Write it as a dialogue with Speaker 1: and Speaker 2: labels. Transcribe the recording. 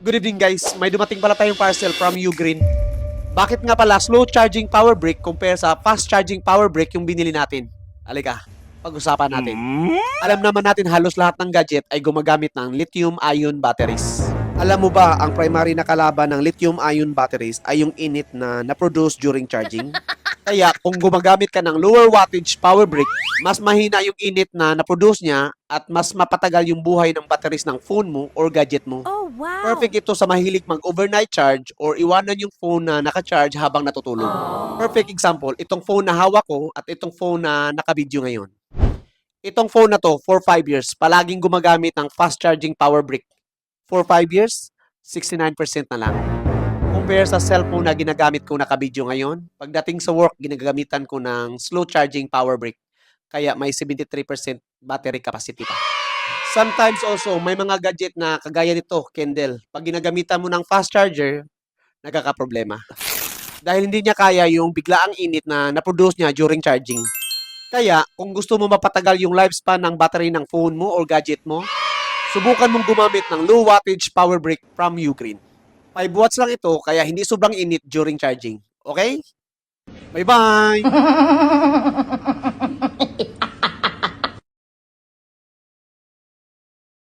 Speaker 1: Good evening guys, may dumating pala tayong parcel from Ugreen. Bakit nga pala slow charging power brick compare sa fast charging power brick yung binili natin? Alika, pag-usapan natin. Alam naman natin halos lahat ng gadget ay gumagamit ng lithium-ion batteries. Alam mo ba, ang primary na kalaban ng lithium-ion batteries ay yung init na na-produce during charging? Kaya kung gumagamit ka ng lower wattage power brick, mas mahina yung init na na-produce niya at mas mapatagal yung buhay ng batteries ng phone mo or gadget mo.
Speaker 2: Oh, wow!
Speaker 1: Perfect ito sa mahilig mag-overnight charge or iwanan yung phone na naka-charge habang natutulog. Perfect example, itong phone na hawak ko at itong phone na naka-video ngayon. Itong phone na to, for 5 years, palaging gumagamit ng fast charging power brick. For 5 years, 69% na lang. Compare sa cellphone na ginagamit ko naka-video ngayon, pagdating sa work, ginagamitan ko ng slow charging power brick. Kaya may 73% battery capacity pa. Sometimes also, may mga gadget na kagaya nito, Kendall. Pag ginagamitan mo ng fast charger, nagkakaproblema. Dahil hindi niya kaya yung biglaang init na na-produce niya during charging. Kaya, kung gusto mo mapatagal yung lifespan ng battery ng phone mo or gadget mo, subukan mong gumamit ng low wattage power brick from Ugreen. 5 watts lang ito, kaya hindi sobrang init during charging. Okay? Bye-bye!